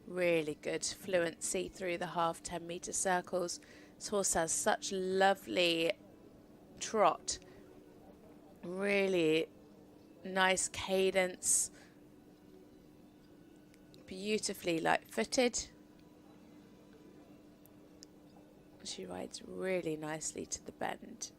Really good fluency through the half 10-meter circles. This horse has such lovely trot. Really nice cadence. Beautifully light-footed. She rides really nicely to the bend.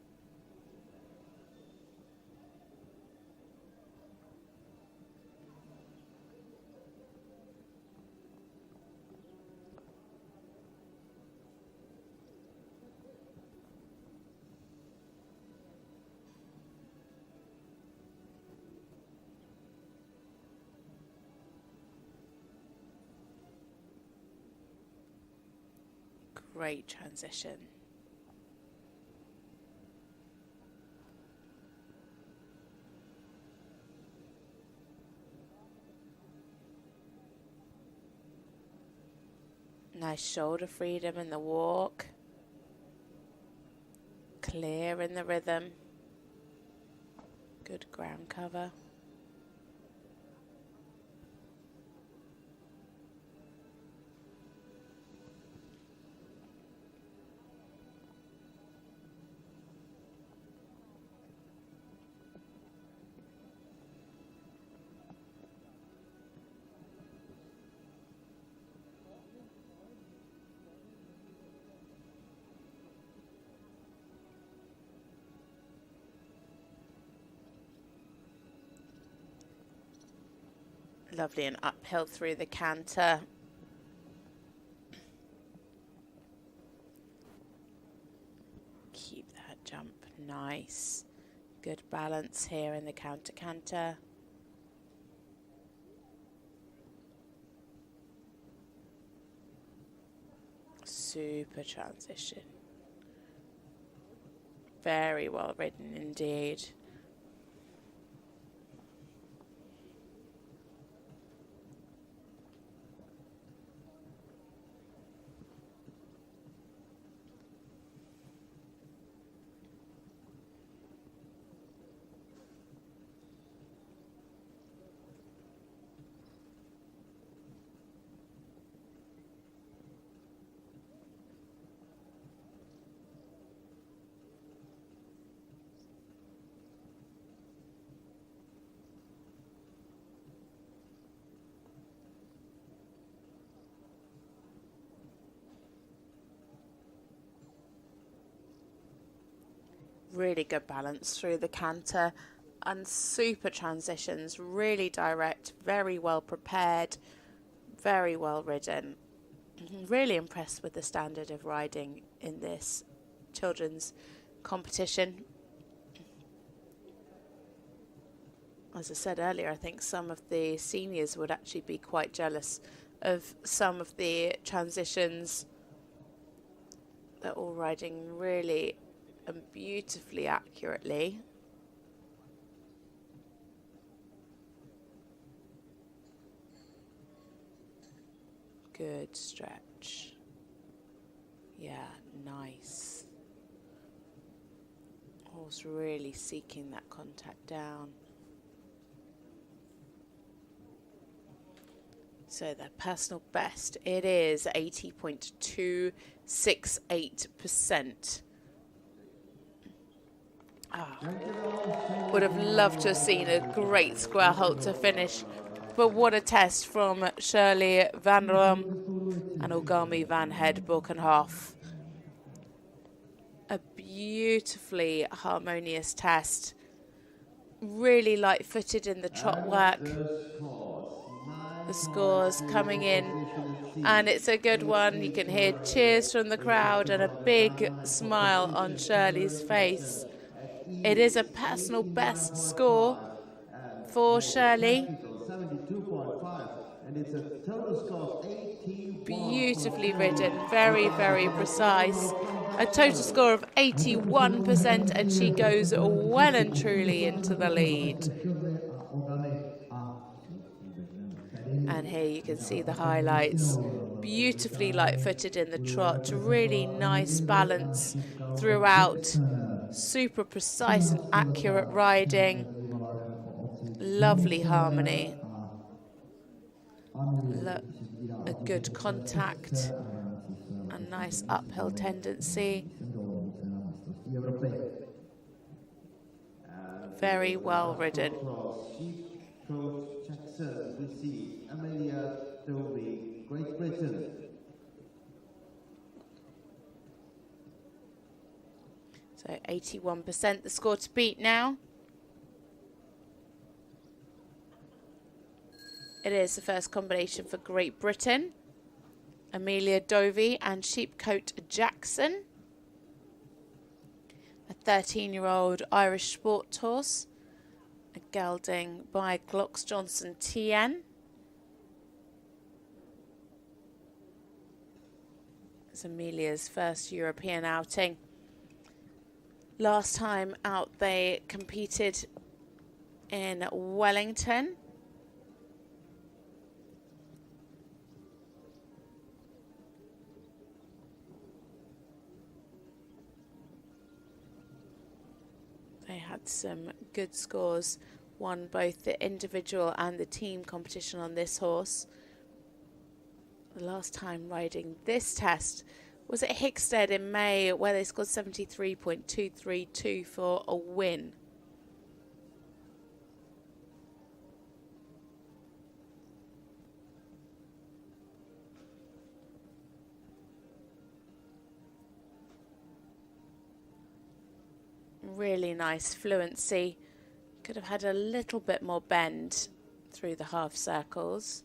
Great transition. Nice shoulder freedom in the walk. Clear in the rhythm. Good ground cover. Lovely and uphill through the canter. Keep that jump nice. Good balance here in the counter-canter. Super transition. Very well ridden indeed. Really good balance through the canter and super transitions, really direct, very well prepared, very well ridden. Really impressed with the standard of riding in this children's competition. As I said earlier, I think some of the seniors would actually be quite jealous of some of the transitions. They're all riding really and beautifully accurately. Good stretch. Yeah, nice. Horse really seeking that contact down. So their personal best, it is 80.268%. Would have loved to have seen a great square halter finish, but what a test from Shirley van Rom and Ogami van Het Bulkenhoff. A beautifully harmonious test, really light-footed in the trot work. The scores coming in, and it's a good one. You can hear cheers from the crowd and a big smile on Shirley's face. It is a personal best score for Shirley. Beautifully ridden, very, very precise. A total score of 81%, and she goes well and truly into the lead. And here you can see the highlights. Beautifully light-footed in the trot, really nice balance throughout. Super precise and accurate riding. Lovely harmony. Look, a good contact, a nice uphill tendency. Very well ridden. Great Britain. So 81% the score to beat now. It is the first combination for Great Britain. Amelia Dovey and Sheepcoat Jackson. A 13-year-old Irish sport horse. A gelding by Glocks Johnson TN. It's Amelia's first European outing. Last time out they competed in Wellington. They had some good scores, won both the individual and the team competition on this horse. The last time riding this test was at Hickstead in May, where they scored 73.232 for a win. Really nice fluency. Could have had a little bit more bend through the half circles.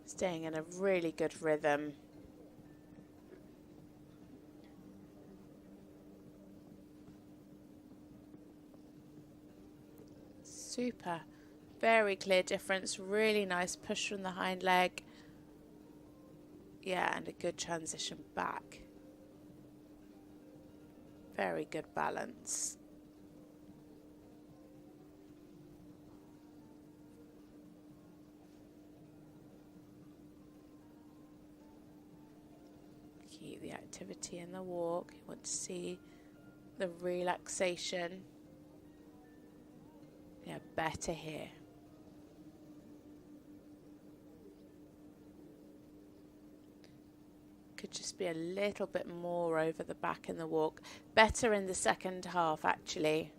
Staying in a really good rhythm. Super. Very clear difference. Really nice push from the hind leg. Yeah, and a good transition back. Very good balance. Keep the activity in the walk. You want to see the relaxation. Yeah, better here. Could just be a little bit more over the back in the walk. Better in the second half, actually.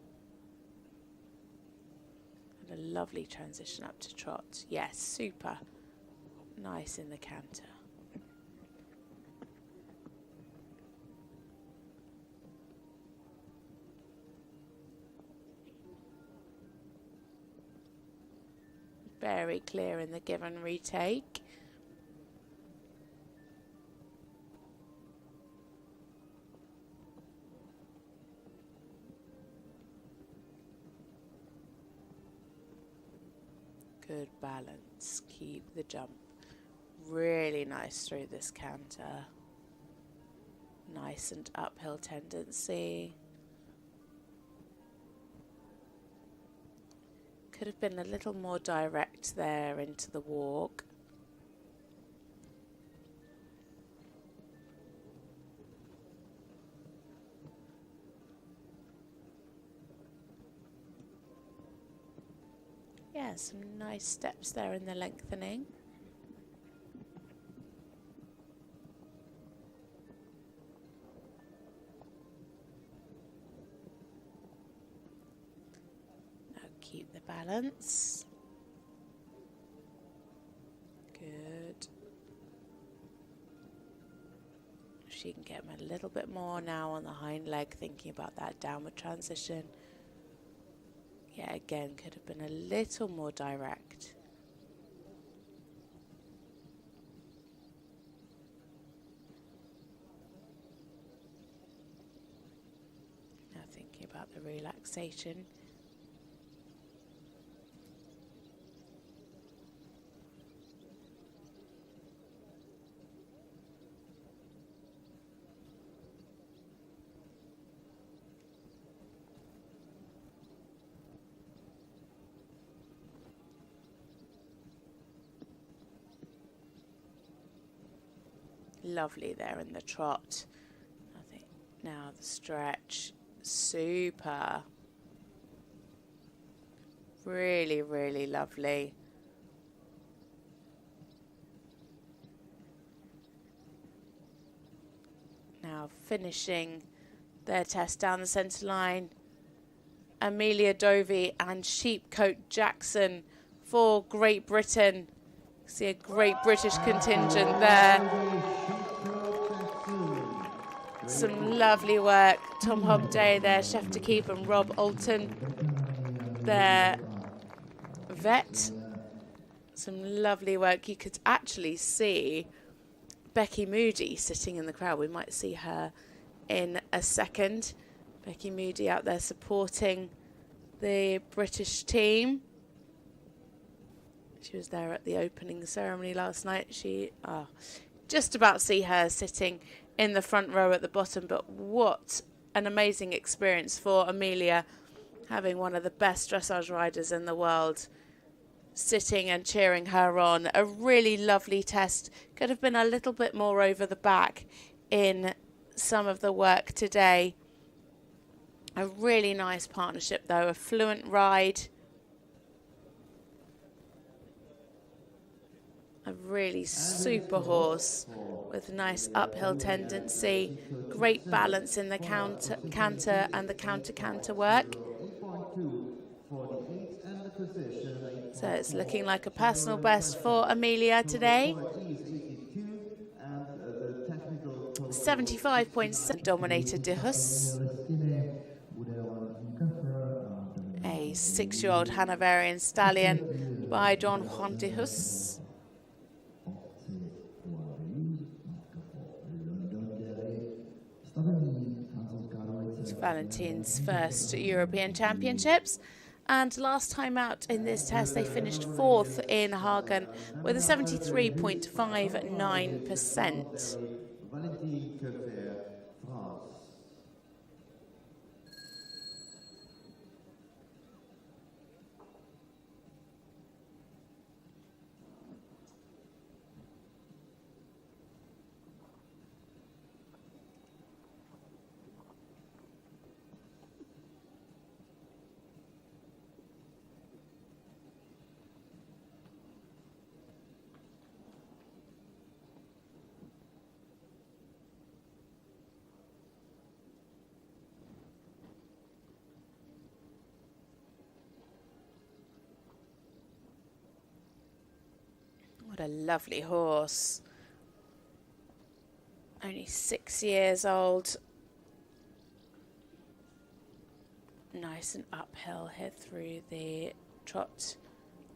And a lovely transition up to trot. Yes, super. Nice in the canter. Very clear in the give and retake. Good balance. Keep the jump. Really nice through this canter. Nice and uphill tendency. Could have been a little more direct there into the walk. Yeah, some nice steps there in the lengthening. Keep the balance. Good. She can get him a little bit more now on the hind leg, thinking about that downward transition. Yeah, again, could have been a little more direct. Now thinking about the relaxation. Lovely there in the trot. I think now the stretch. Super. Really, really lovely. Now finishing their test down the centre line. Amelia Dovey and Sheepcoat Jackson for Great Britain. See a great British contingent there. Some lovely work. Tom Hobday there, chef de keep, and Rob Alton, their vet. Some lovely work. You could actually see Becky Moody sitting in the crowd. We might see her in a second. Becky Moody out there supporting the British team. She was there at the opening ceremony last night. Just about see her sitting in the front row at the bottom, but what an amazing experience for Amelia, having one of the best dressage riders in the world sitting and cheering her on. A really lovely test. Could have been a little bit more over the back in some of the work today. A really nice partnership though, a fluent ride. A really super horse with nice uphill tendency, great balance in the canter and the counter work. So it's looking like a personal best for Amelia today. 75.7 dominated de Hus. A 6-year-old Hanoverian stallion by Don Juan de Hus. It's Valentine's first European Championships, and last time out in this test they finished 4th in Hagen with a 73.59%. What a lovely horse. Only 6 years old. Nice and uphill here through the trot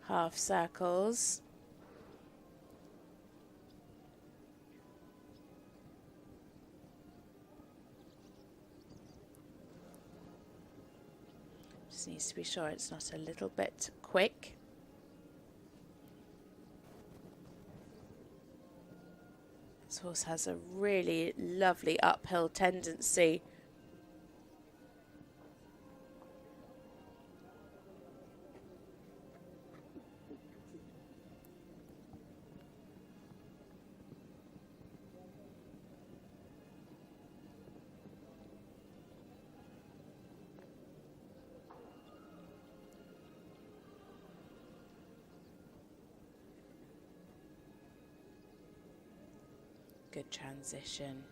half circles. Just needs to be sure it's not a little bit quick. This horse has a really lovely uphill tendency. Good transition.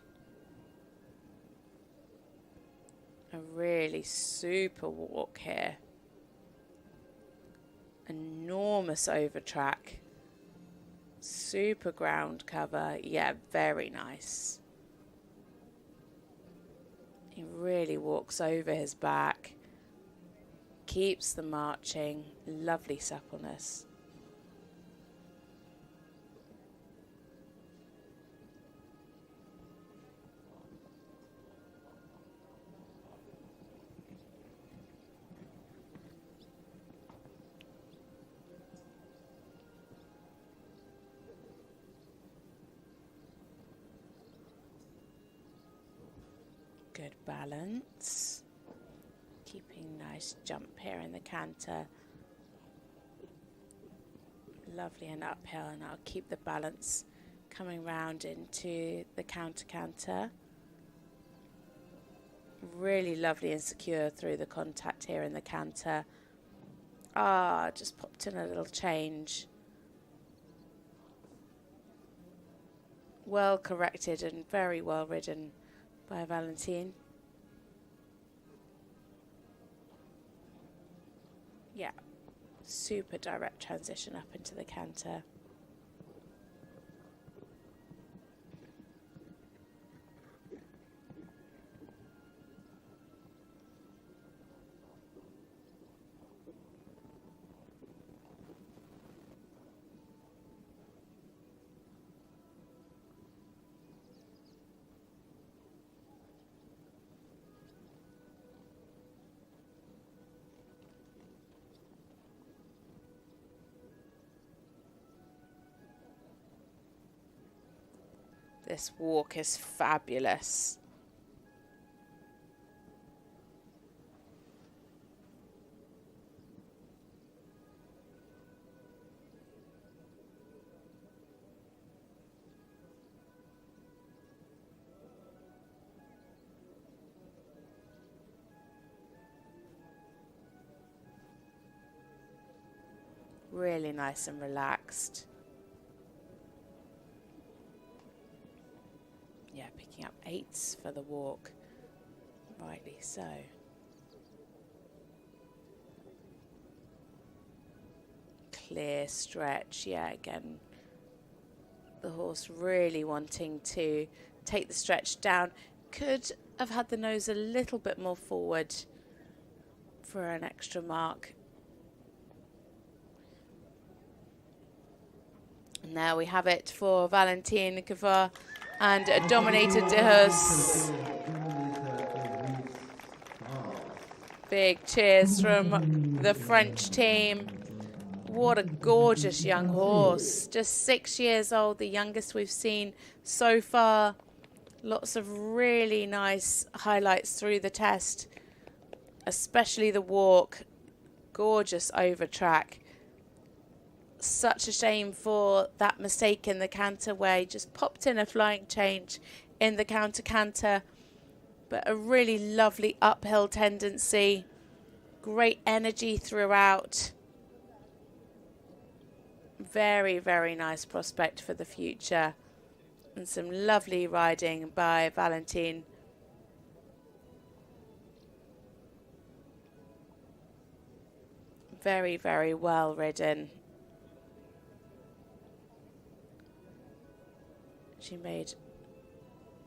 A really super walk here. Enormous over track. Super ground cover. Yeah, very nice. He really walks over his back. Keeps the marching. Lovely suppleness. Good balance. Keeping nice jump here in the canter. Lovely and uphill, and I'll keep the balance Coming round into the counter-canter. Really lovely and secure through the contact here in the canter. Ah, just popped in a little change. Well corrected and very well ridden by Valentine. Yeah, super direct transition up into the canter. This walk is fabulous. Really nice and relaxed. Yeah, picking up 8s for the walk. Rightly so. Clear stretch. Yeah, again, the horse really wanting to take the stretch down. Could have had the nose a little bit more forward for an extra mark. And there we have it for Valentine Kvar and Dominator de Hus. Big cheers from the French team. What a gorgeous young horse. Just 6 years old, the youngest we've seen so far. Lots of really nice highlights through the test, especially the walk. Gorgeous over track. Such a shame for that mistake in the canter where he just popped in a flying change in the counter-canter. But a really lovely uphill tendency. Great energy throughout. Very, very nice prospect for the future. And some lovely riding by Valentine. Very, very well ridden. She made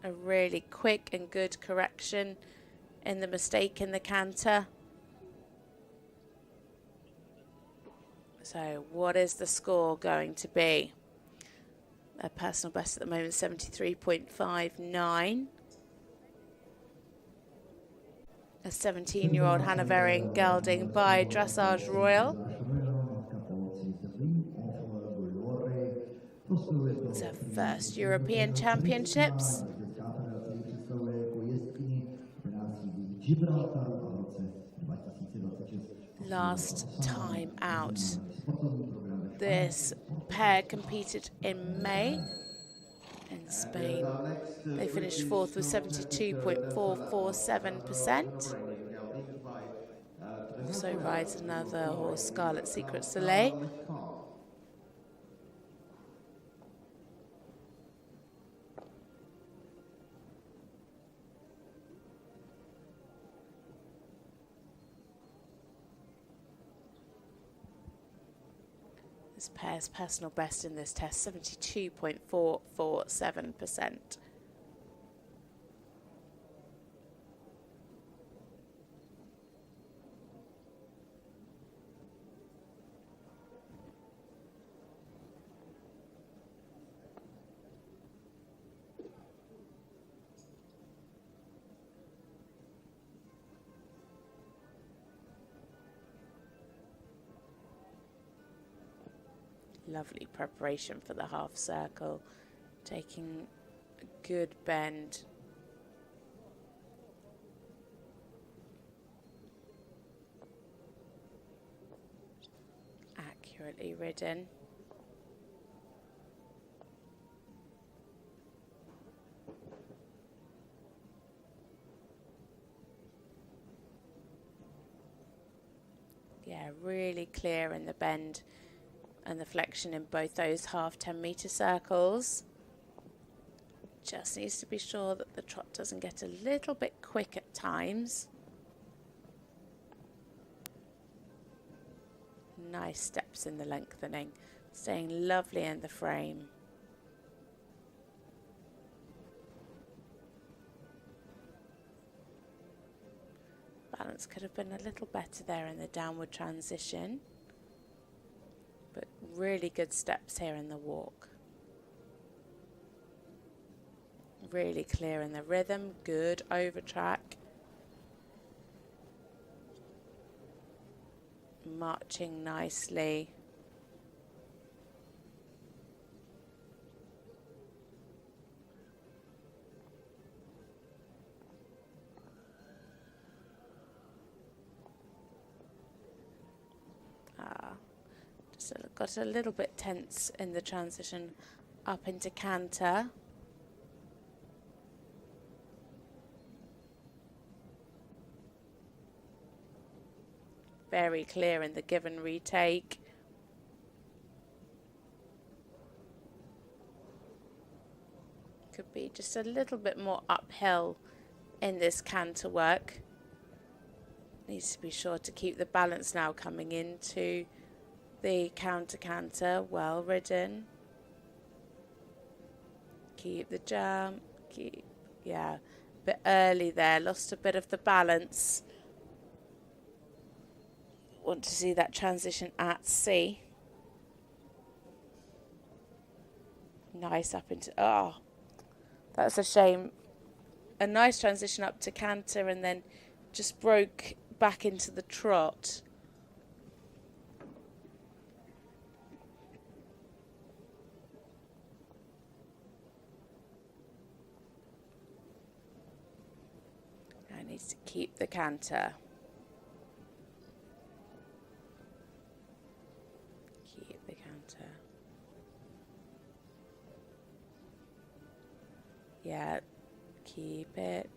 a really quick and good correction in the mistake in the canter. So what is the score going to be? A personal best at the moment, 73.59. A 17-year-old Hanoverian gelding by Dressage Royal. It's her first European Championships. Last time out, this pair competed in May in Spain. They finished fourth with 72.447%. Also rides another horse, Scarlet Secret Soleil. This pair's personal best in this test, 72.447%. Lovely preparation for the half circle, taking a good bend. Accurately ridden. Yeah, really clear in the bend and the flexion in both those half 10-metre circles. Just needs to be sure that the trot doesn't get a little bit quick at times. Nice steps in the lengthening, staying lovely in the frame. Balance could have been a little better there in the downward transition, but really good steps here in the walk. Really clear in the rhythm, good over track. Marching nicely. Just got a little bit tense in the transition up into canter. Very clear in the give and retake. Could be just a little bit more uphill in this canter work. Needs to be sure to keep the balance now coming into the counter canter. Well ridden. Keep the jump. Yeah, a bit early there. Lost a bit of the balance. Want to see that transition at sea. Nice up into, oh, that's a shame. A nice transition up to canter and then just broke back into the trot. Now needs to keep the canter. Yeah, keep it.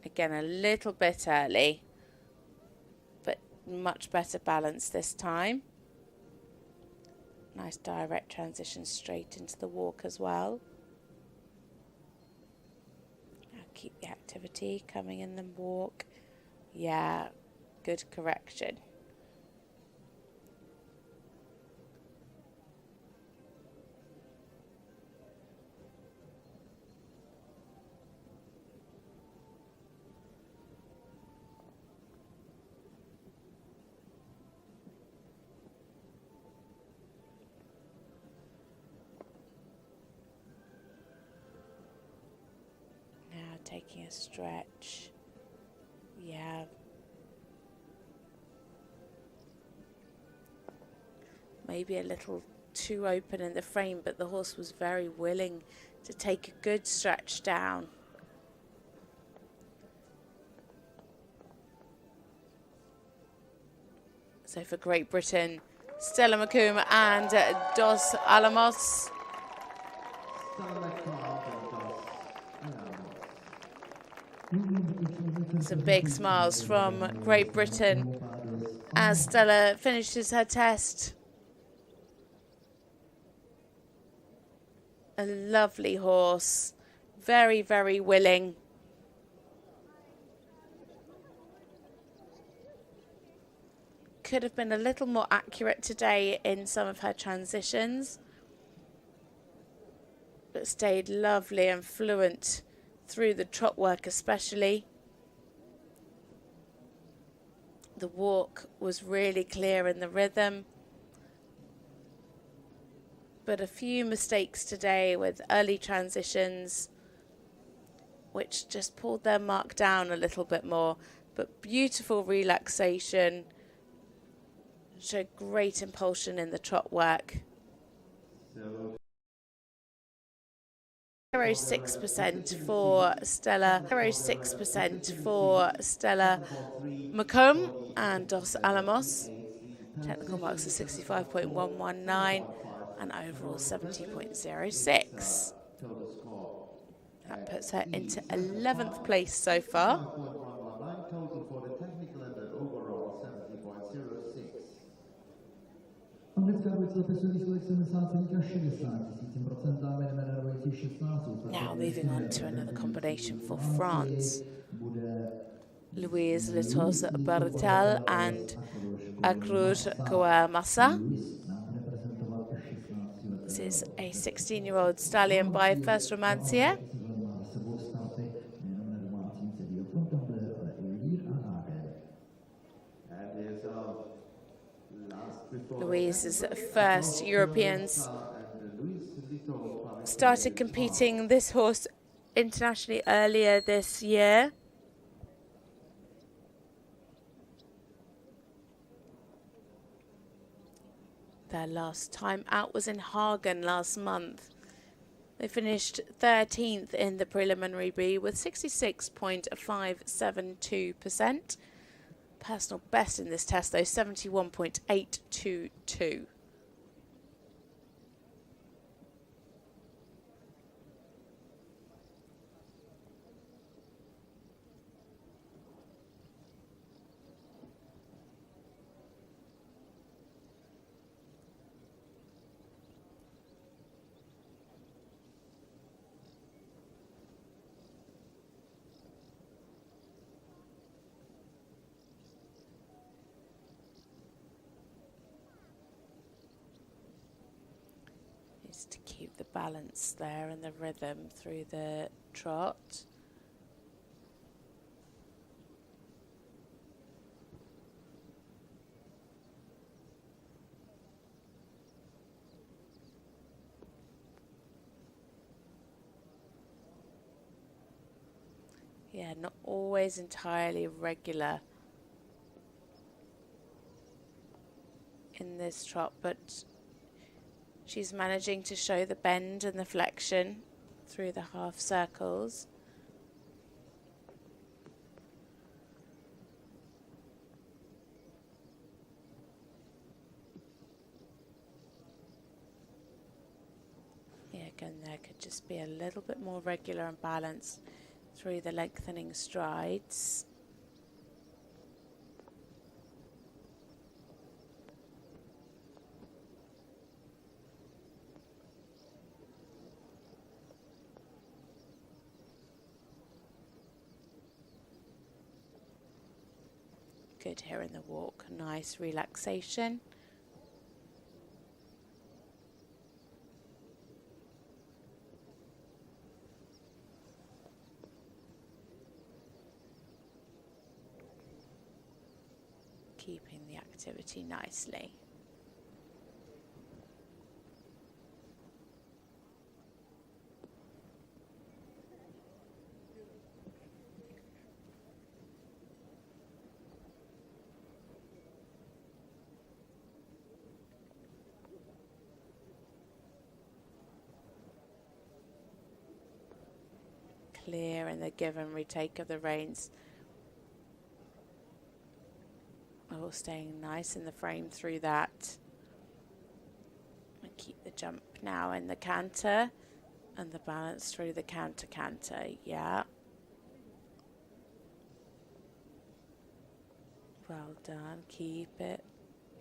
Again, a little bit early, but much better balance this time. Nice direct transition straight into the walk as well. Now keep the activity coming in the walk. Yeah, good correction. Taking a stretch. Yeah. Maybe a little too open in the frame, but the horse was very willing to take a good stretch down. So for Great Britain, Stella McComb and Dos Alamos. Some big smiles from Great Britain as Stella finishes her test. A lovely horse, very, very willing. Could have been a little more accurate today in some of her transitions, but stayed lovely and fluent through the trot work especially. The walk was really clear in the rhythm, but a few mistakes today with early transitions which just pulled their mark down a little bit more, but beautiful relaxation, showed great impulsion in the trot work. 0.6% for Stella, 0.6% for Stella McComb and Dos Alamos. Technical marks are 65.119 and overall 70.06. That puts her into 11th place so far. Now moving on to another combination for France. Louise Litos Bertel and Akruz Kouamassa. This is a 16-year-old stallion by First Romancier. Louise's first Europeans started competing this horse internationally earlier this year. Their last time out was in Hagen last month. They finished 13th in the preliminary B with 66.572%. Personal best in this test, though, 71.822. To keep the balance there and the rhythm through the trot. Yeah, not always entirely regular in this trot, but she's managing to show the bend and the flexion through the half circles. Yeah, again, there could just be a little bit more regular and balanced through the lengthening strides. Good here in the walk, nice relaxation. Keeping the activity nicely. Clear in the give and retake of the reins. All staying nice in the frame through that. And keep the jump now in the canter and the balance through the canter. Yeah. Well done. Keep it.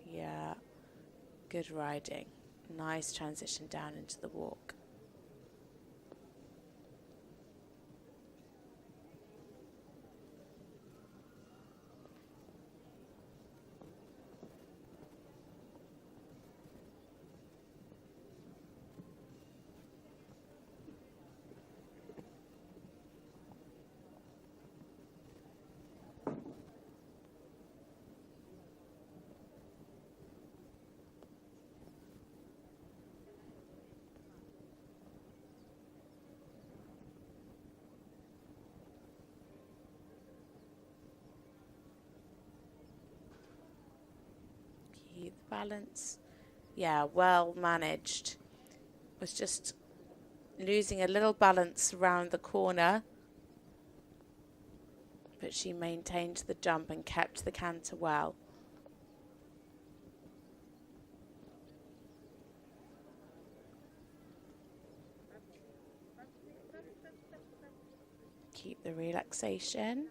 Yeah. Good riding. Nice transition down into the walk. The balance, yeah, well managed. Was just losing a little balance around the corner, but she maintained the jump and kept the canter well. Keep the relaxation.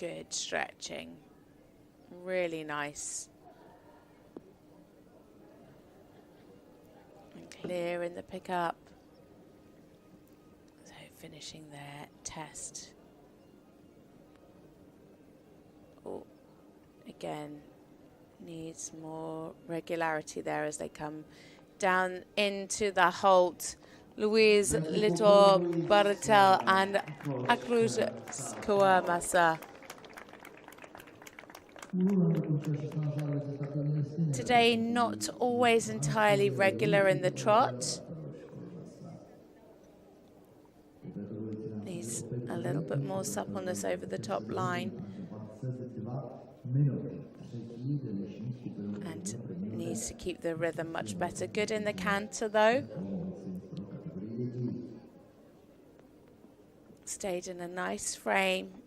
Good stretching. Really nice. And clear in the pickup. So finishing their test. Oh, again, needs more regularity there as they come down into the halt. Louise Lito Bartel and Lukasz Kowalski. Today, not always entirely regular in the trot. Needs a little bit more suppleness over the top line. And needs to keep the rhythm much better. Good in the canter, though. Stayed in a nice frame.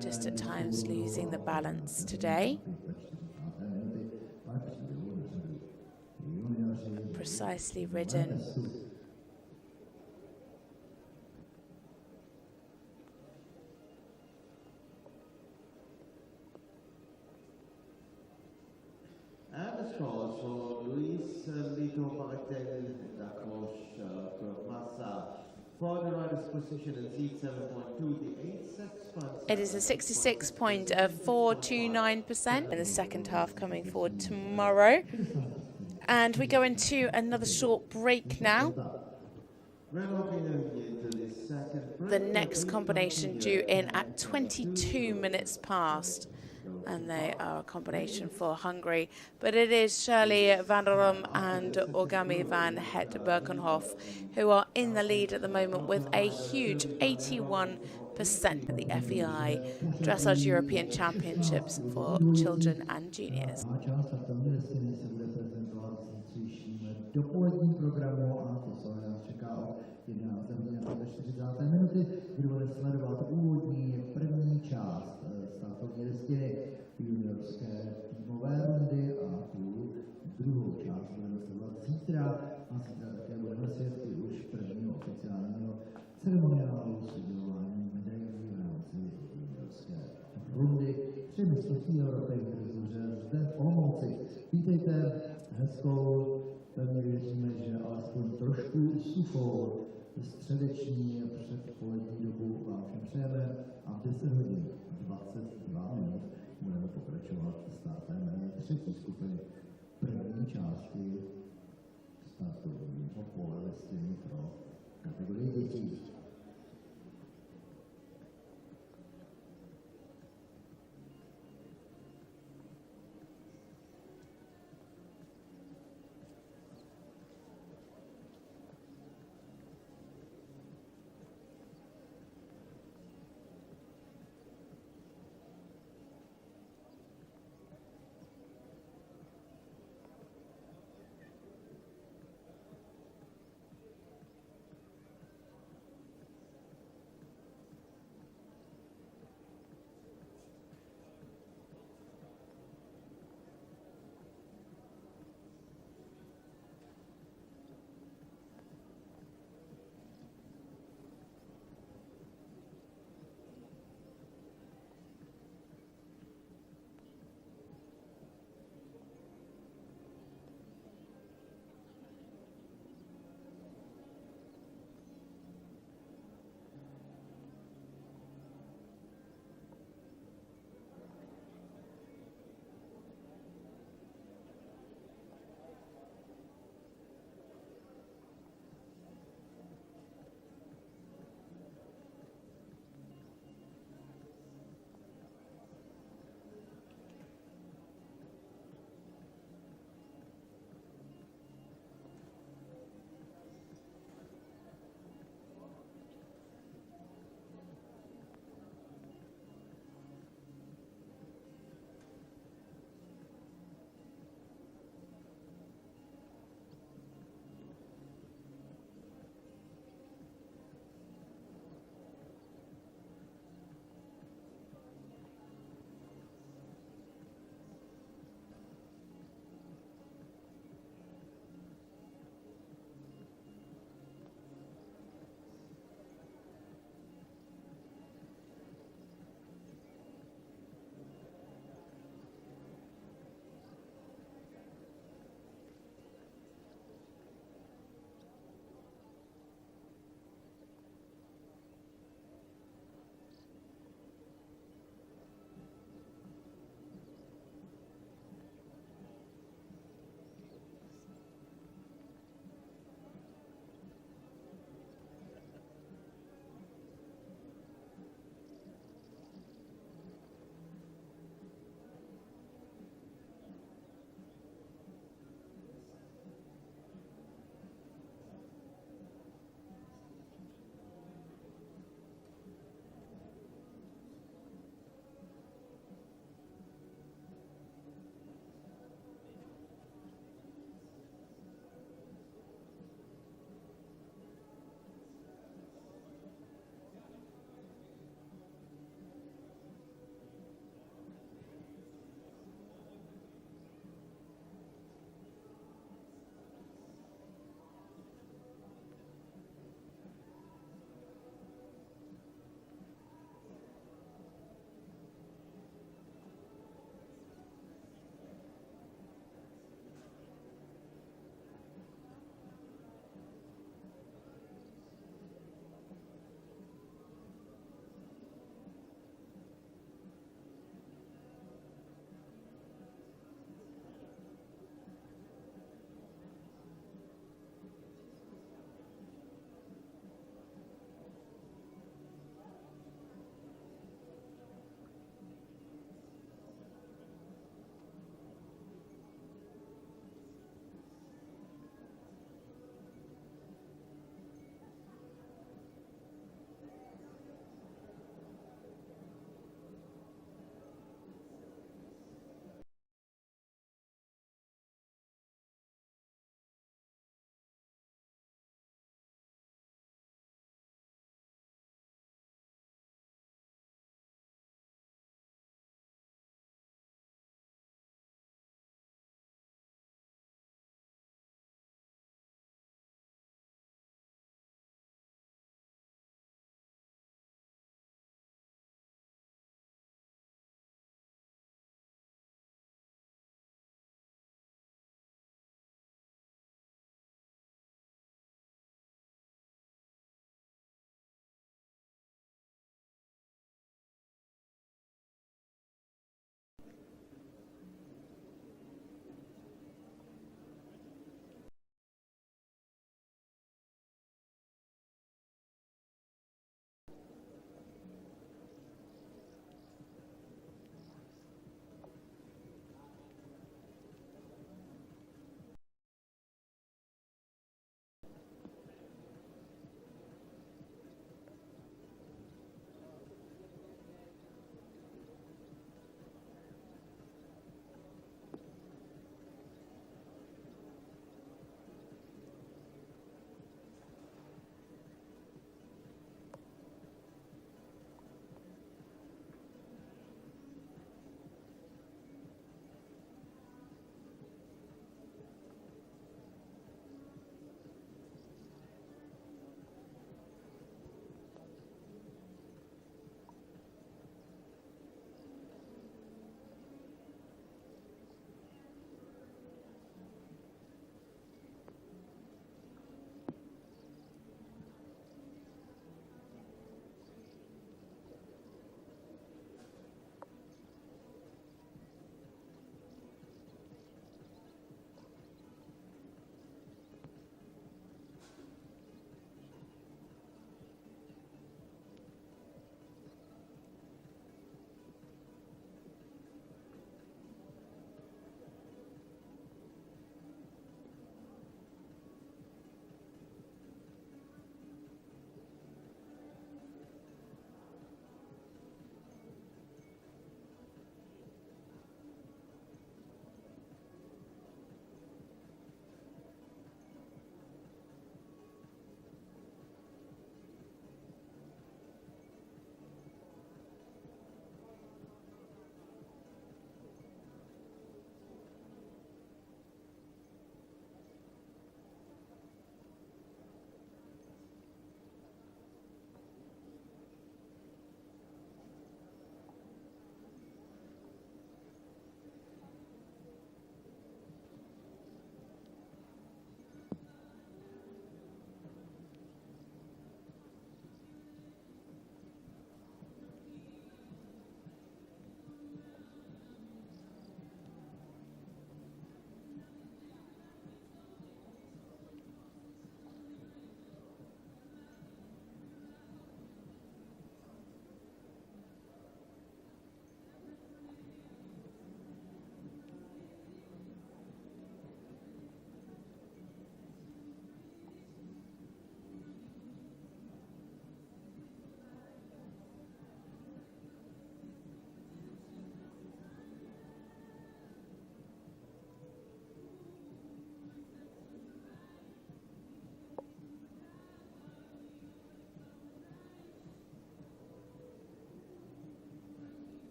Just at times losing the balance today. Precisely ridden. And the scores for Luis Lito Bartel and Lukasz Kowalski. For the rider's position in seat 7.2, the 86.7. It is a 66.429% in the second half coming forward tomorrow. And we go into another short break now. The next combination due in at 22 minutes past. And they are a combination for Hungary. But it is Shirley van der Rum and Orgami van Het Berkenhoff who are in the lead at the moment with a huge 81% at the FEI Dressage European Championships for children and juniors. Dopoledním programu a to, co nás čeká o 11:40 minuty, kdy bude sledovat úvodní první část startovní listiny juniorské týmové rundy a tu druhou část budeme sledovat zítra a zítra také budeme svědky už prvního oficiálního ceremoniálu s udělováním medailí v rámci juniorské rundy. 3 mistrovství Evropy zde v Olomouci. Vítejte, hezkou. Pevně věříme, že alespoň trošku suchou středeční předpolední dobu vám všem přejeme a v 10 hodin 22 minut budeme pokračovat startem třetí skupiny první části startovního pole listiny pro kategorii dětí.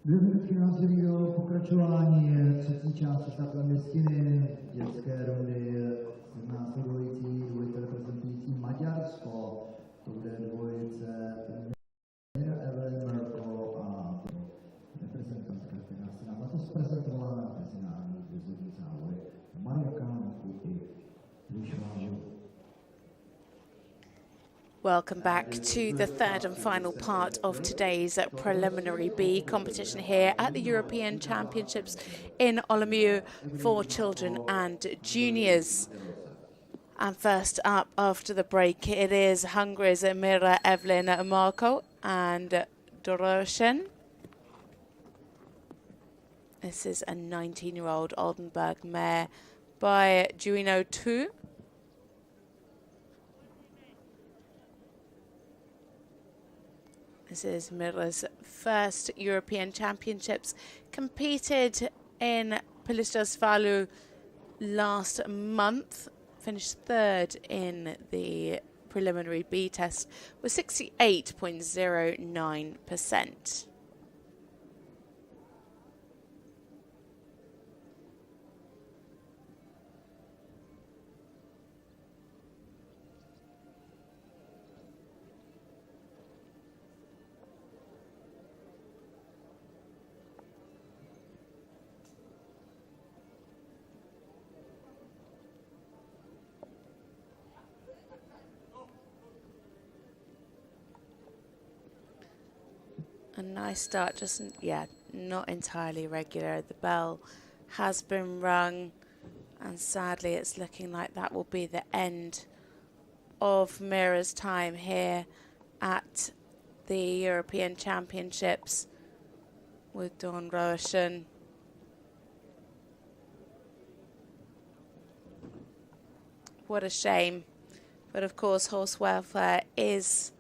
2 minutky nás dělí do pokračování třetí části startové listiny dětské rundy následující dvojice reprezentující Maďarsko. To bude dvojice Evelyn Merkel a reprezentantka, která se nám letos prezentovala na mezinárodních vozových závodech Marokánku i Vyšvážu. Welcome back to the third and final part of today's preliminary B competition here at the European Championships in Olomouc for children and juniors. And first up after the break, it is Hungary's Mira Evelyn Marko and Doroshen. This is a 19-year-old Oldenburg mare by Duino 2. This is Mira's first European Championships. Competed in Pilistosvalu last month. Finished third in the preliminary B test with 68.09%. A nice start, just, yeah, not entirely regular. The bell has been rung, and sadly it's looking like that will be the end of Mira's time here at the European Championships with Dawn Roshan. What a shame. But of course, horse welfare is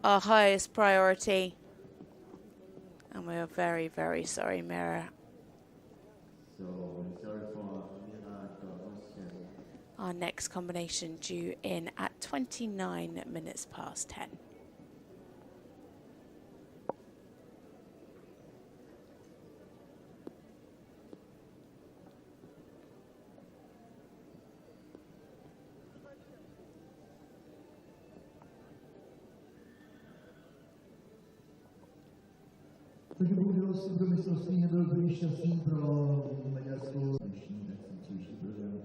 our highest priority. And we are very, very sorry, Mira. So, sorry for Mira. Our next combination due in at 29 minutes past 10. Takže bohužel si pro mistrovství nebyl příliš šťastný pro maďarskou dnešní takcíčí program.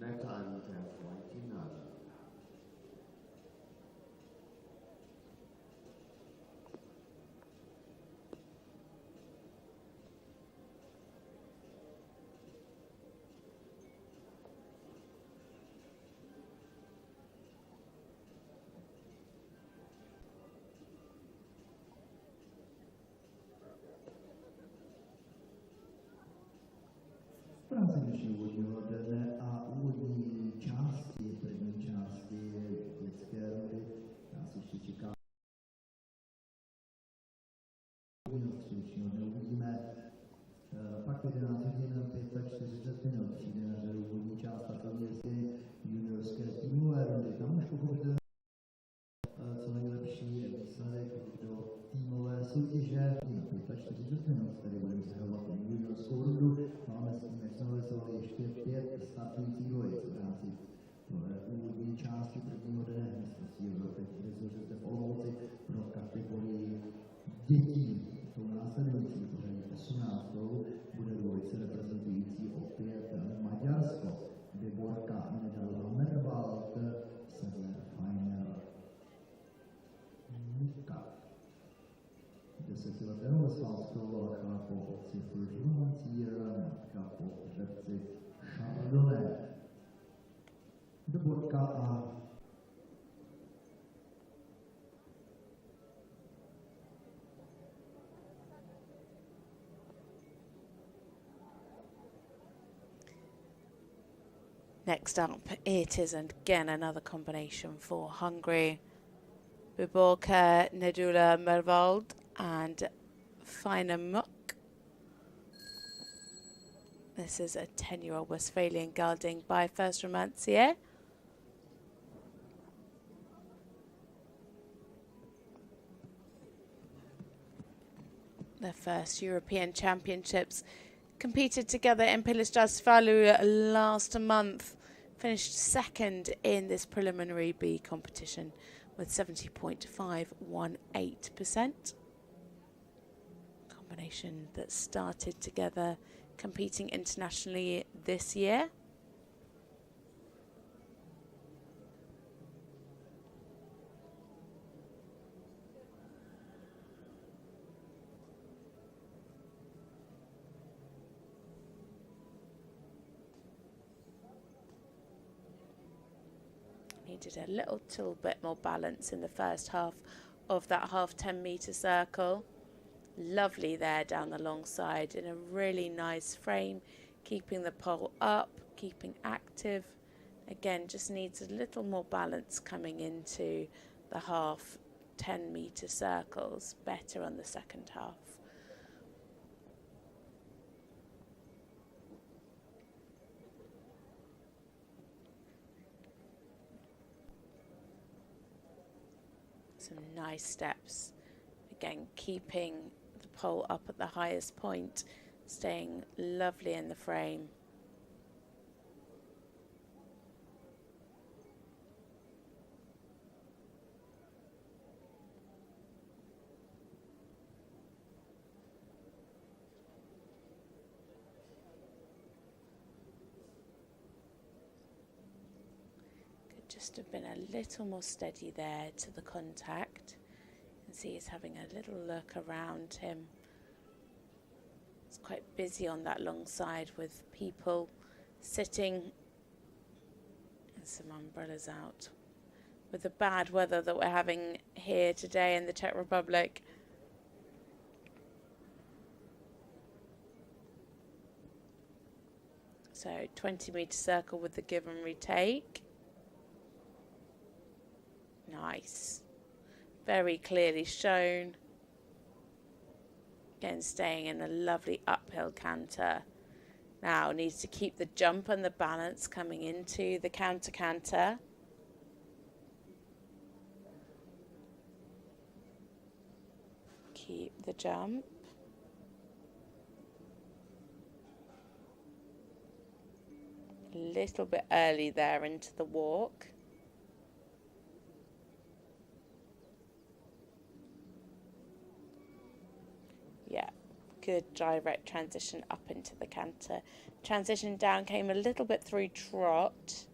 Next time we have 29. Práce dnešní úvodního dne a úvodní části, první části dětské rundy. Nás ještě čeká středečního dne uvidíme. Pak 11 hodin 45 minut přijde na řadu úvodní část startovní listiny juniorské týmové rundy. Tam už pochopitelně co nejlepší výsledek do týmové soutěže. 45 minut tady budeme zahovat juniorskou rundu. Máme s tím, jak jsme vysovali, ještě 5 startujících dvojic v rámci úvodní části prvního dne mistrovství Evropy v Dressage v Olomouci pro kategorii dětí. Tou následující pořadí 18. bude dvojice reprezentující opět Maďarsko. Vyborka Nedal Merwald, Sedler Feiner Luka. 10letého vesláckého velcha po otci Fulžumancíra, matka po řepci Chardonnay. Vyborka a Next up, it is again another combination for Hungary. Biborka Nedula Mervold and Fina Muck. This is a 10-year-old Westphalian gelding by First Romancier. Their first European Championships, competed together in Pilistras-Falu last month, finished second in this preliminary B competition with 70.518%. Combination that started together competing internationally this year. Needed a little bit more balance in the first half of that half 10-metre circle. Lovely there down the long side in a really nice frame, keeping the pole up, keeping active. Again, just needs a little more balance coming into the half 10-metre circles, better on the second half. Some nice steps. Again, keeping the pole up at the highest point, staying lovely in the frame. Could just have been a little more steady there to the contact. See, he's having a little look around him. It's quite busy on that long side with people sitting and some umbrellas out. With the bad weather that we're having here today in the Czech Republic. So 20-metre circle with the give and retake. Nice. Very clearly shown. Again, staying in a lovely uphill canter. Now needs to keep the jump and the balance coming into the counter canter. Keep the jump. A little bit early there into the walk. Yeah, good direct transition up into the canter. Transition down came a little bit through trot.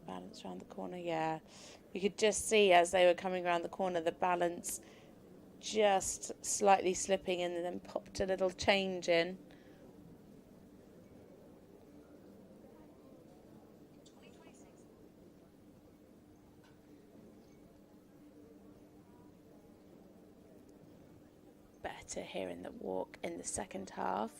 Balance around the corner, yeah. You could just see as they were coming around the corner, the balance just slightly slipping in and then popped a little change in. Better here in the walk in the second half.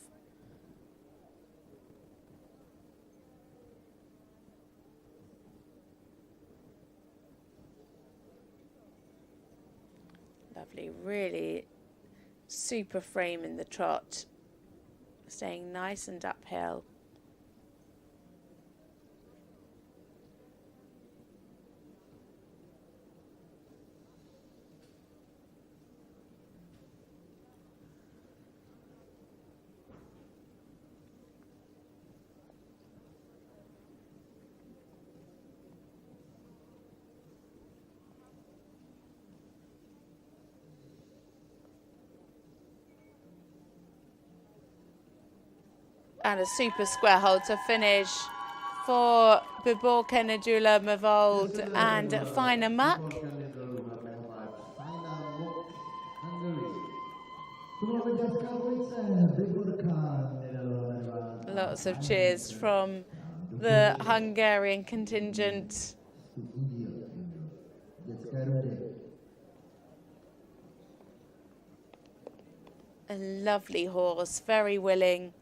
Lovely, really super frame in the trot, staying nice and uphill. And a super square hold to finish for Biborka Nedula Mervold and Fina Muck. Lots of cheers from the Hungarian contingent. A lovely horse, very willing.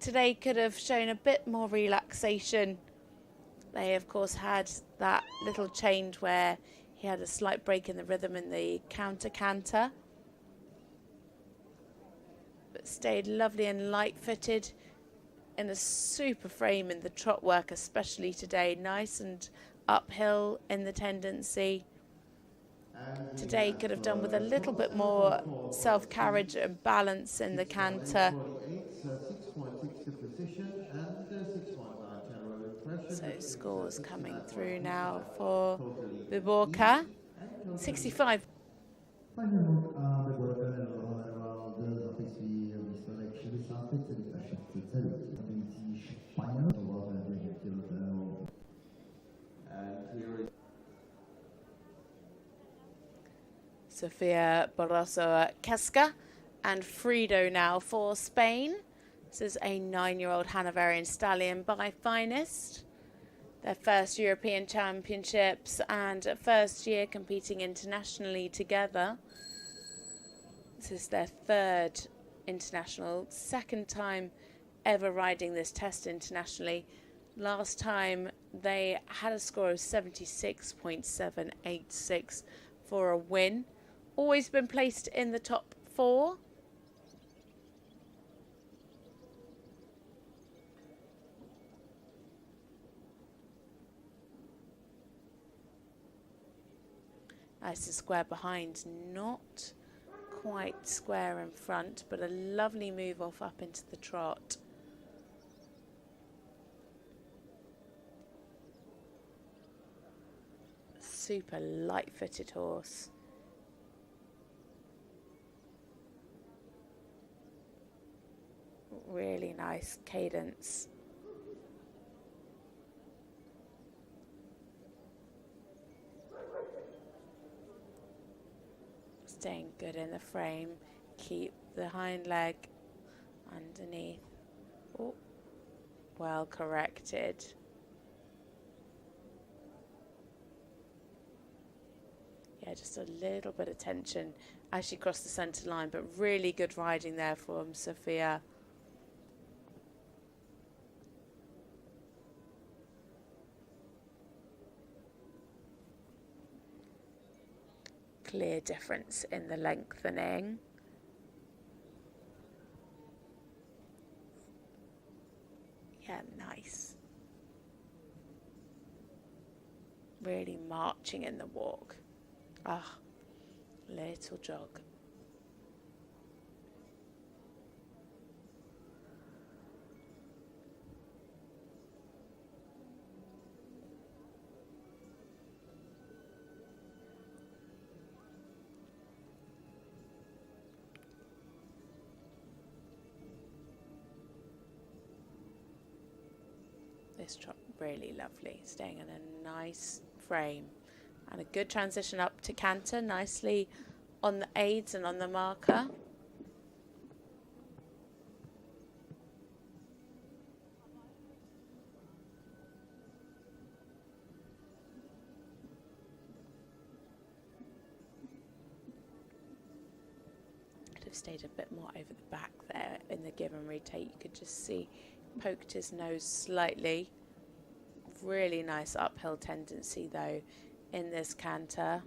Today could have shown a bit more relaxation. They, of course, had that little change where he had a slight break in the rhythm in the counter canter. But stayed lovely and light-footed in a super frame in the trot work, especially today. Nice and uphill in the tendency. Today could have done with a little bit more self-carriage and balance in the canter. So scores coming through now for Biborka. 65. Sofia Barroso Casca and Frido now for Spain. This is a 9-year-old Hanoverian stallion by Finest. Their first European Championships and first year competing internationally together. This is their third international, second time ever riding this test internationally. Last time they had a score of 76.786 for a win. Always been placed in the top 4. Nice and square behind, not quite square in front, but a lovely move off up into the trot. Super light-footed horse. Really nice cadence. Staying good in the frame. Keep the hind leg underneath. Oh, well corrected. Yeah, just a little bit of tension as she crossed the centre line, but really good riding there from Sofia. Clear difference in the lengthening. Yeah, nice. Really marching in the walk. Ah, little jog. This trot really lovely, staying in a nice frame and a good transition up to canter, nicely on the aids and on the marker. Could have stayed a bit more over the back there in the give and retake. You could just see poked his nose slightly. Really nice uphill tendency though in this canter.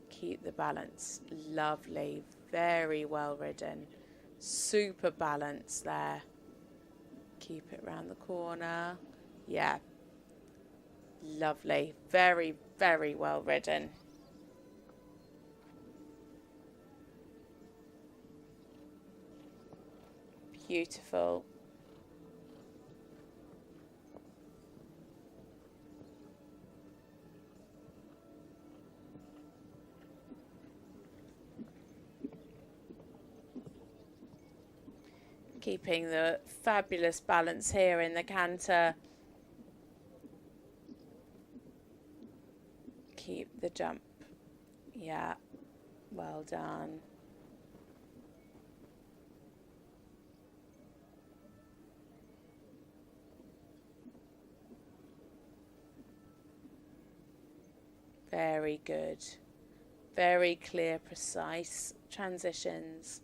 Keep the balance. Lovely. Very well ridden. Super balance there. Keep it round the corner. Yeah. Lovely. Very, very well ridden. Beautiful. Keeping the fabulous balance here in the canter. Keep the jump. Yeah, well done. Very good. Very clear, precise transitions.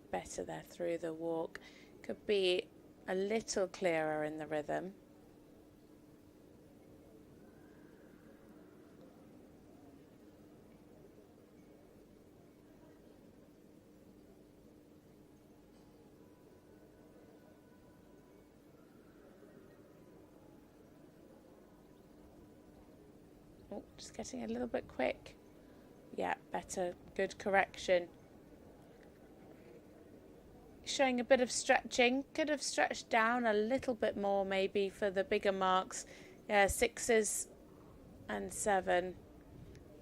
Better there through the walk. Could be a little clearer in the rhythm. Oh, just getting a little bit quick. Yeah, better. Good correction. Showing a bit of stretching. Could have stretched down a little bit more maybe for the bigger marks. Yeah, 6s and 7.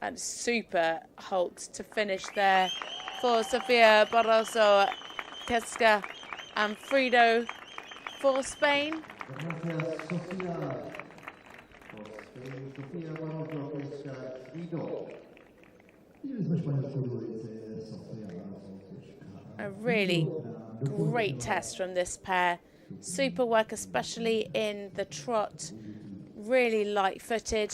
And super halt to finish there for Sofia Barroso, Keska and Frido for Spain. A really great test from this pair. Super work, especially in the trot. Really light-footed.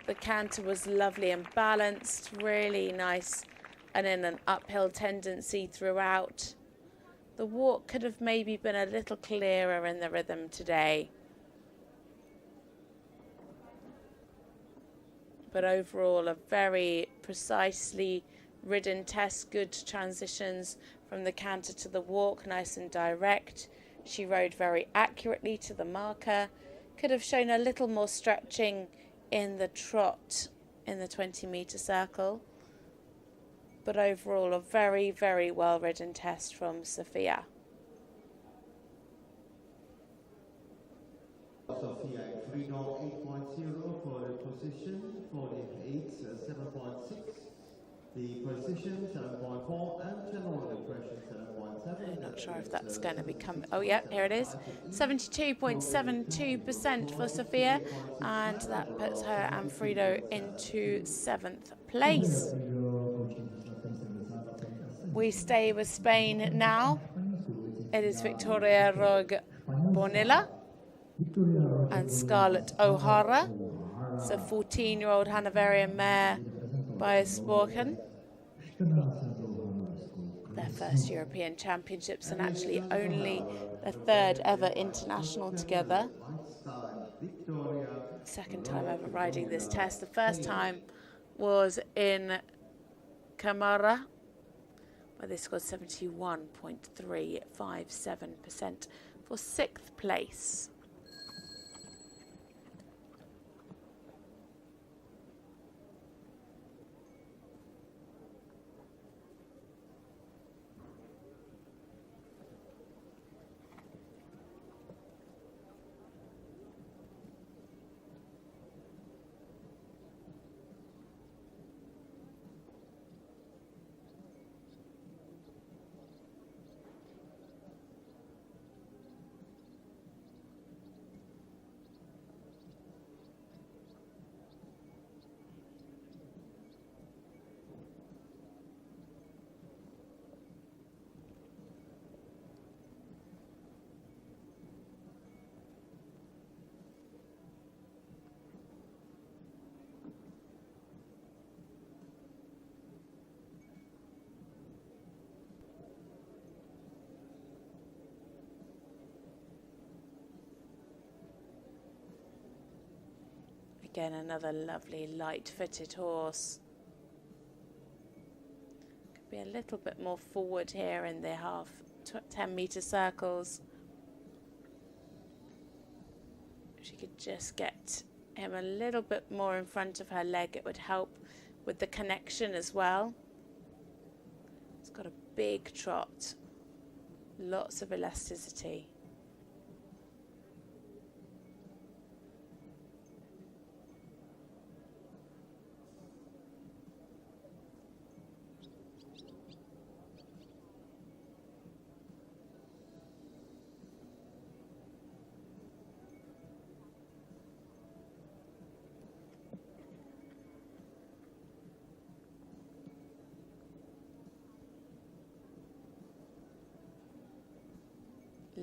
The canter was lovely and balanced, really nice, and in an uphill tendency throughout. The walk could have maybe been a little clearer in the rhythm today. But overall, a very precisely ridden test, good transitions from the canter to the walk, nice and direct. She rode very accurately to the marker. Could have shown a little more stretching in the trot in the 20-meter circle. But overall, a very, very well ridden test from Sofia. Sofia FEI 8.0 for the position, for the 8, 7.6. The precision 7.4 and general impression 7.7. I'm not sure if that's going to become. Oh, yeah, here it is. 72.72% for Sofia, and that puts her and Frido into 7th place. We stay with Spain now. It is Victoria Roig Bonilla and Scarlett O'Hara. It's a 14-year-old Hanoverian mare by Sporken. Their first European Championships and actually only their third ever international together. Second time ever riding this test. The first time was in Camara, where they scored 71.357% for 6th place. Again, another lovely light-footed horse. Could be a little bit more forward here in the 10-meter circles. If she could just get him a little bit more in front of her leg, it would help with the connection as well. It's got a big trot, lots of elasticity.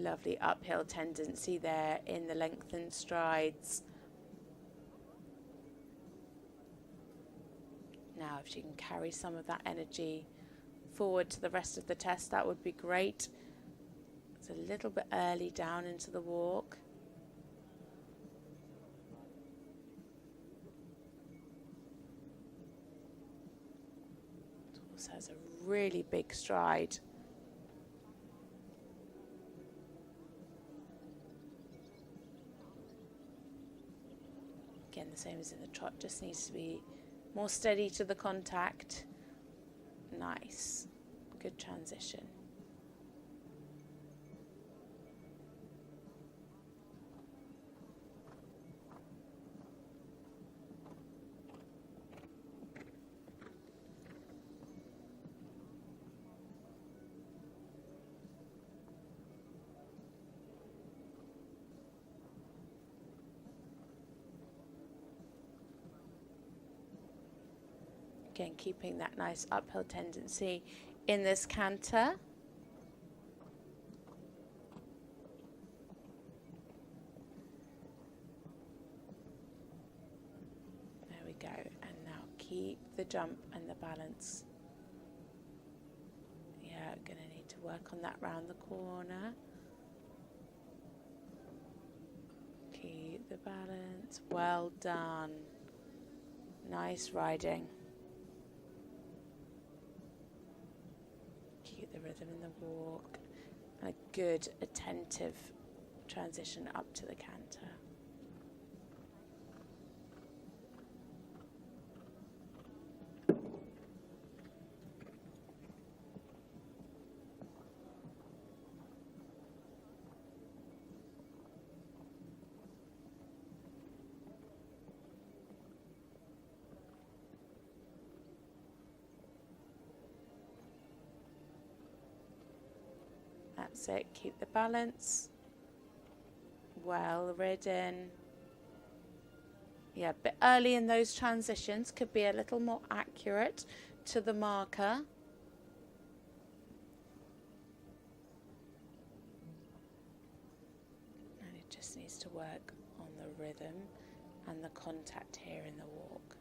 Lovely uphill tendency there in the lengthened strides. Now, if she can carry some of that energy forward to the rest of the test, that would be great. It's a little bit early down into the walk. It also has a really big stride. Again, the same as in the trot, just needs to be more steady to the contact. Nice. Good transition. Again, keeping that nice uphill tendency in this canter. There we go. And now keep the jump and the balance. Yeah, gonna need to work on that round the corner. Keep the balance. Well done. Nice riding. Keep the rhythm in the walk. And a good, attentive transition up to the canter. That's it, keep the balance. Well ridden. Yeah, a bit early in those transitions, could be a little more accurate to the marker. And it just needs to work on the rhythm and the contact here in the walk.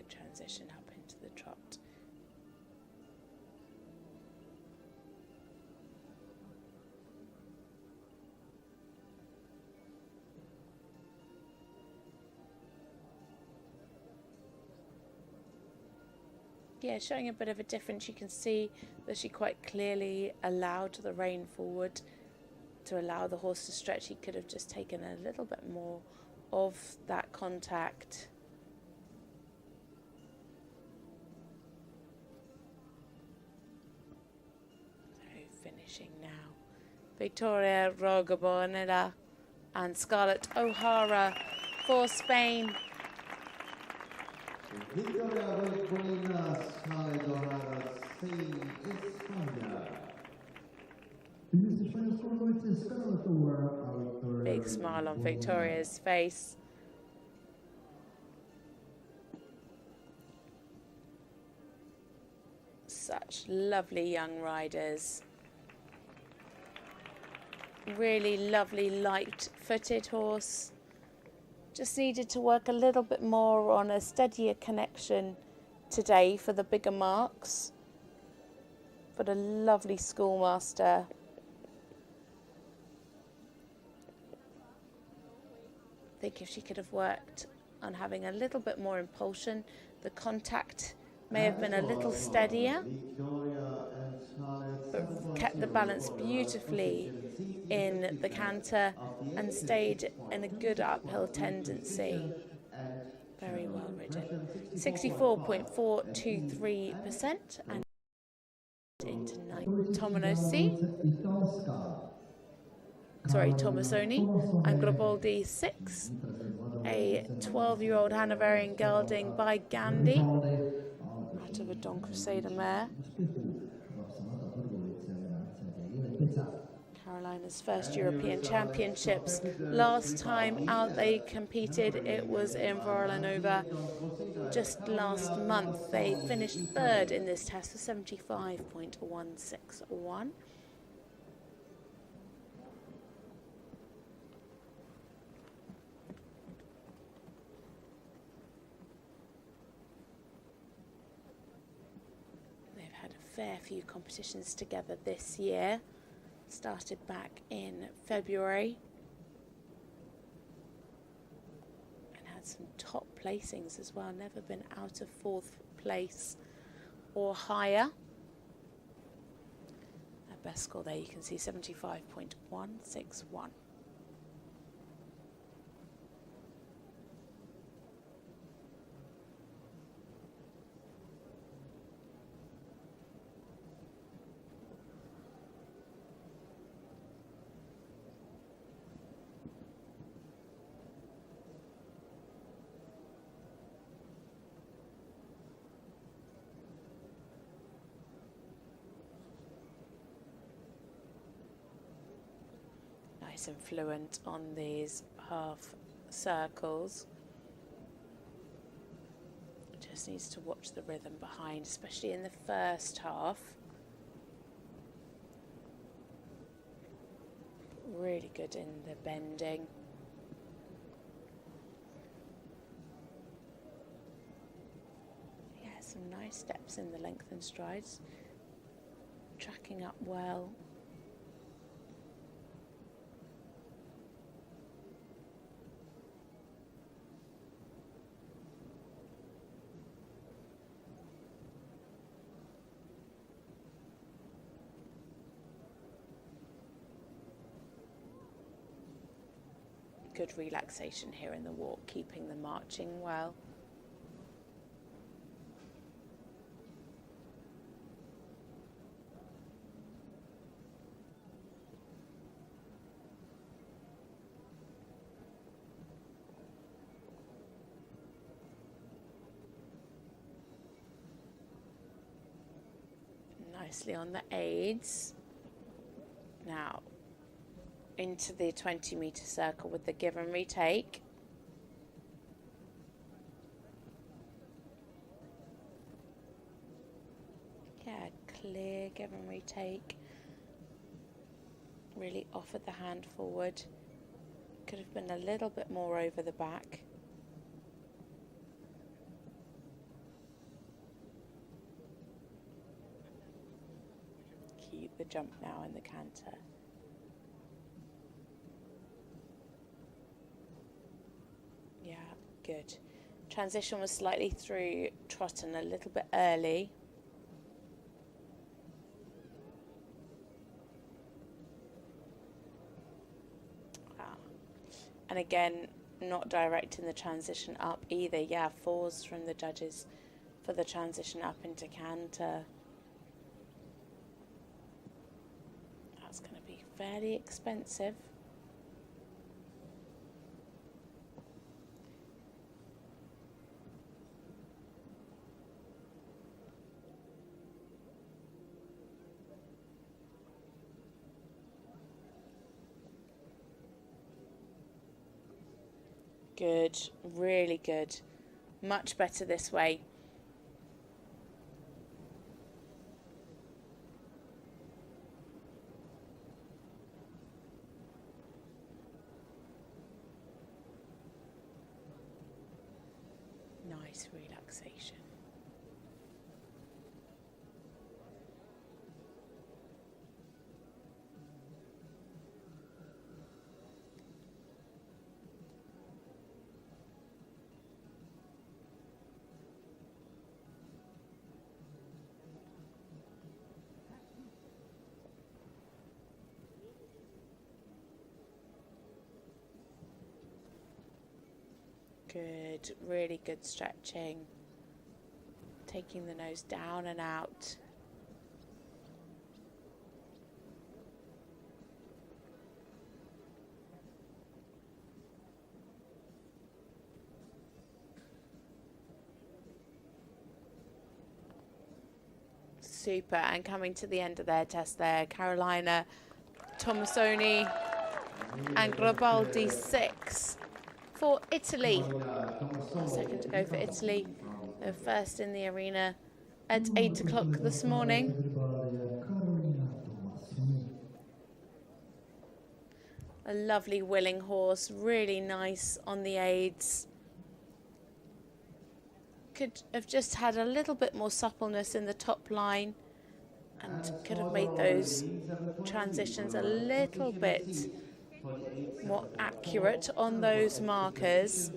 Transition up into the trot. Yeah, showing a bit of a difference. You can see that she quite clearly allowed the rein forward to allow the horse to stretch. He could have just taken a little bit more of that contact. Now, Victoria Rogobonera and Scarlett O'Hara for Spain. Victoria Rogobonera, Scarlett O'Hara, Spain, España. Big smile on Victoria's face. Such lovely young riders. Really lovely light-footed horse. Just needed to work a little bit more on a steadier connection today for the bigger marks. But a lovely schoolmaster. I think if she could have worked on having a little bit more impulsion, the contact may have been a little steadier, but kept the balance beautifully in the canter and stayed in a good uphill tendency. Very well ridden. 64.423% and into 9. Tomasoni and Groboldi 6. A 12-year-old Hanoverian gelding by Gandhi out of a Don Crusader mare. Carolina's first European Championships. Last time out they competed, it was in Varlanova just last month. They finished third in this test for 75.161. They've had a fair few competitions together this year. Started back in February and had some top placings as well. Never been out of fourth place or higher. Their best score there you can see 75.161. Nice and fluent on these half circles. Just needs to watch the rhythm behind, especially in the first half. Really good in the bending. Yeah, some nice steps in the lengthened strides. Tracking up well. Good relaxation here in the walk, keeping the marching well. Nicely on the aids. Now into the 20-meter circle with the give and retake. Yeah, clear give and retake. Really offered the hand forward. Could have been a little bit more over the back. Keep the jump now in the canter. Yeah, good. Transition was slightly through trot and a little bit early. And again, not directing the transition up either. Yeah, fours from the judges for the transition up into canter. That's going to be fairly expensive. Good, really good. Much better this way. Nice relaxation. Good, really good stretching. Taking the nose down and out. Super, and coming to the end of their test there, Carolina Tomasoni and Grabaldi 6 for Italy. A second to go for Italy. They're first in the arena at 8 o'clock this morning. A lovely willing horse, really nice on the aids. Could have just had a little bit more suppleness in the top line and could have made those transitions a little bit more accurate on those markers.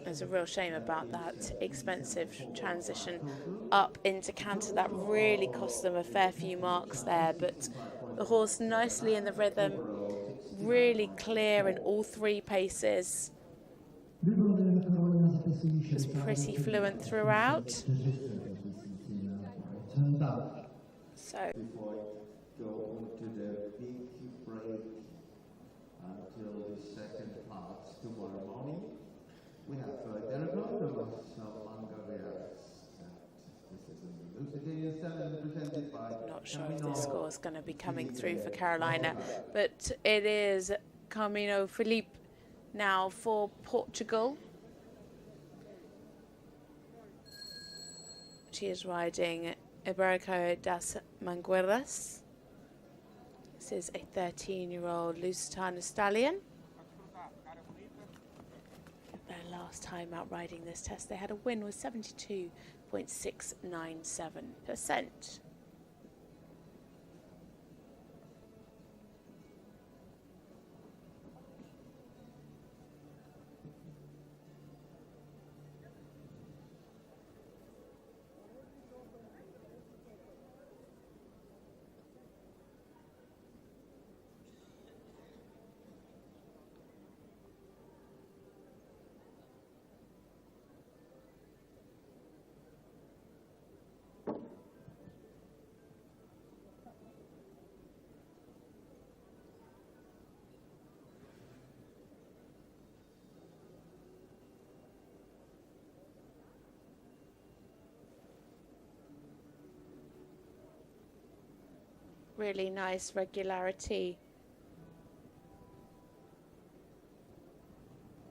There's a real shame about that expensive transition up into canter. That really cost them a fair few marks there, but the horse nicely in the rhythm, really clear in all three paces. Was pretty fluent throughout. So before I go into the big break until the second part tomorrow morning, we have Derek London of Hungary. This is presented by. Not sure if this score is going to be coming through for Carolina, but it is Camino Felipe now for Portugal. She is riding Iberico das Mangueiras. This is a 13-year-old Lusitano stallion. Their last time out riding this test, they had a win with 72.697%. Really nice regularity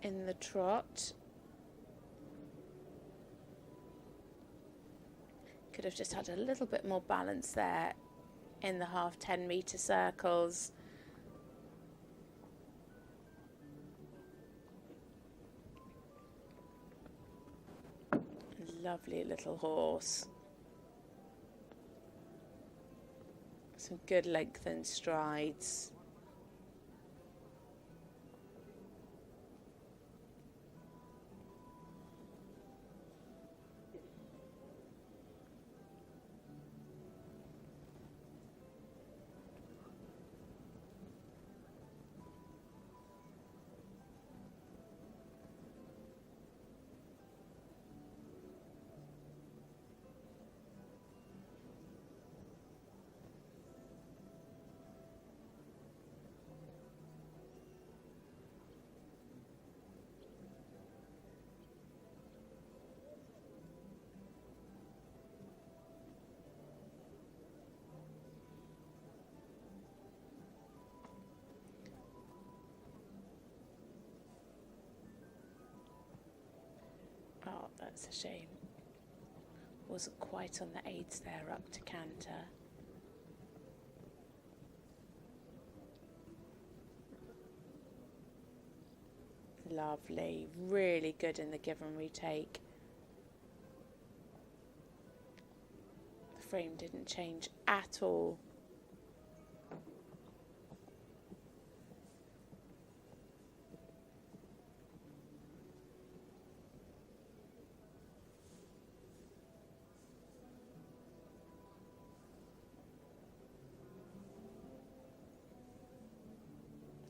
in the trot. Could have just had a little bit more balance there in the half 10-meter circles. Lovely little horse. Some good lengthened strides. Oh, that's a shame. Wasn't quite on the aids there up to canter. Lovely, really good in the give and retake. The frame didn't change at all.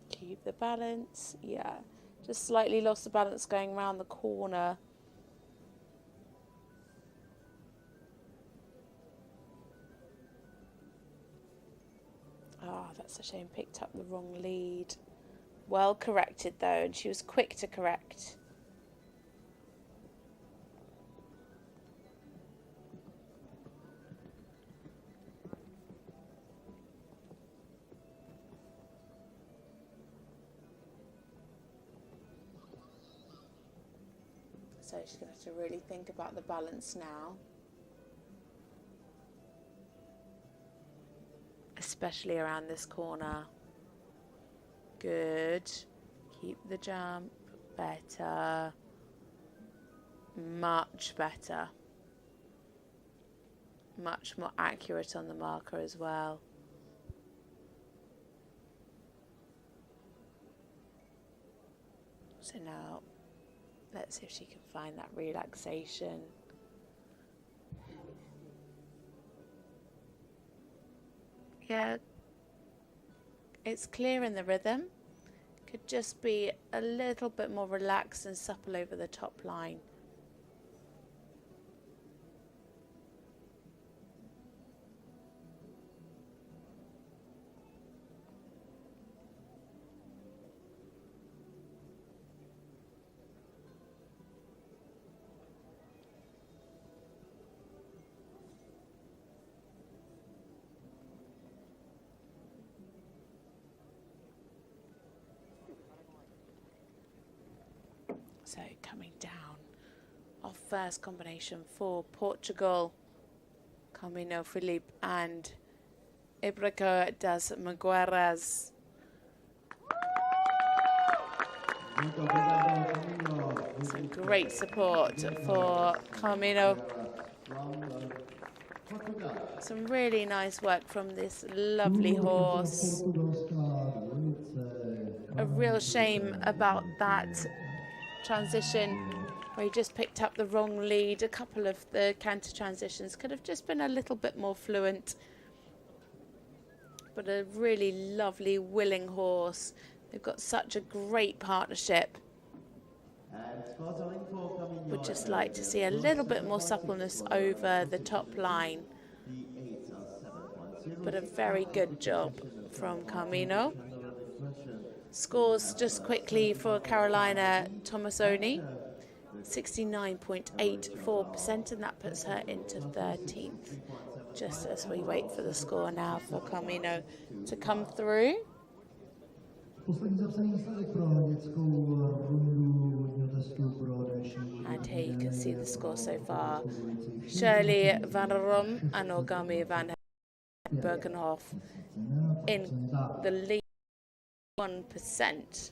Keep the balance, yeah. Just slightly lost the balance going around the corner. Ah, that's a shame, picked up the wrong lead. Well corrected though, and she was quick to correct. So she's going to have to really think about the balance now. Especially around this corner. Good. Keep the jump. Better. Much better. Much more accurate on the marker as well. So now, let's see if she can find that relaxation. Yeah, it's clear in the rhythm. Could just be a little bit more relaxed and supple over the top line. So coming down, our first combination for Portugal, Camino Felipe and Ibrico das Magueiras. Some great support for Camino. Some really nice work from this lovely horse. A real shame about that transition where he just picked up the wrong lead. A couple of the canter transitions could have just been a little bit more fluent, but a really lovely, willing horse. They've got such a great partnership. Would just like to see a little bit more suppleness over the top line, but a very good job from Camino. Scores just quickly for Carolina Tomasoni, 69.84%, and that puts her into 13th. Just as we wait for the score now for Camino to come through. And here you can see the score so far. Shirley Van Rom and Ogami Van Berkenhoff in the lead 1%.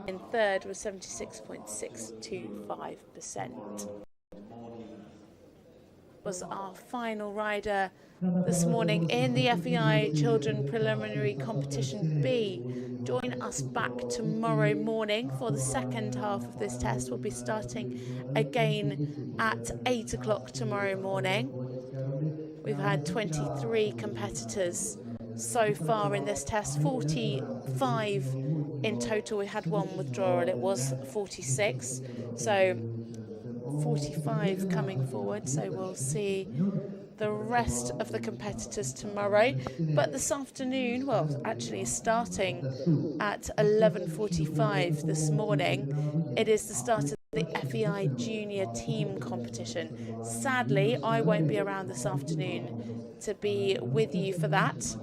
In third was 76.625%. Was our final rider this morning in the FEI Children Preliminary Competition B. Join us back tomorrow morning for the second half of this test. We'll be starting again at 8 o'clock tomorrow morning. We've had 23 competitors so far in this test, 45 in total. We had one withdrawal, it was 46. So 45 coming forward, so we'll see the rest of the competitors tomorrow. But this afternoon, well, actually starting at 11:45 this morning, it is the start of the FEI Junior Team Competition. Sadly, I won't be around this afternoon to be with you for that,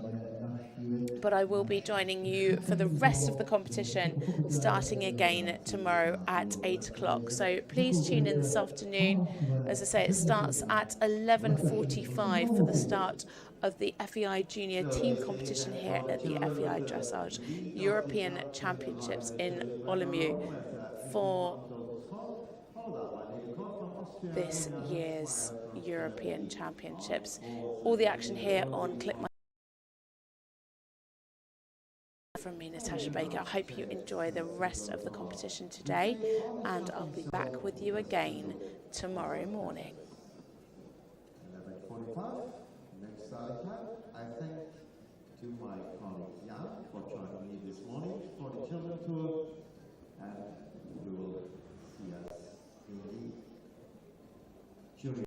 but I will be joining you for the rest of the competition starting again tomorrow at 8 o'clock. So please tune in this afternoon. As I say, it starts at 11:45 for the start of the FEI Junior Team Competition here at the FEI Dressage European Championships in Olomouc for this year's European Championships. All the action here on Click My. From me, Natasha Baker. I hope you enjoy the rest of the competition today, and I'll be back with you again tomorrow morning. 11:45, next starting time. I thank to my colleague Jan for joining me this morning for the Children Tour, and we will see us in the jury.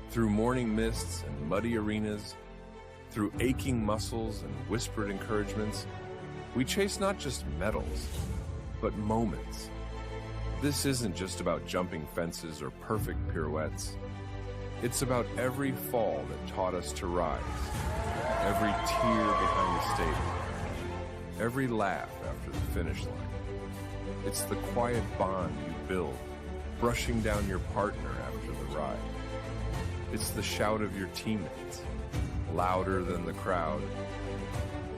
Through morning mists and muddy arenas, through aching muscles and whispered encouragements, we chase not just medals, but moments. This isn't just about jumping fences or perfect pirouettes. It's about every fall that taught us to rise, every tear behind the stable, every laugh after the finish line. It's the quiet bond you build, brushing down your partner after the ride. It's the shout of your teammates, louder than the crowd.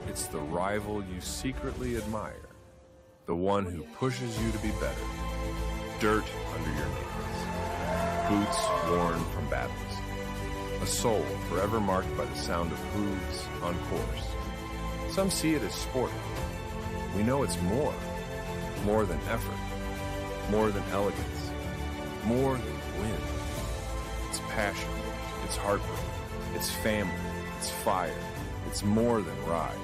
It's the rival you secretly admire, the one who pushes you to be better. Dirt under your nails, boots worn from battles, a soul forever marked by the sound of hooves on course. Some see it as sport. We know it's more than effort, more than elegance, more than win. It's passion, it's heartbreak, it's family, it's fire, it's more than ride.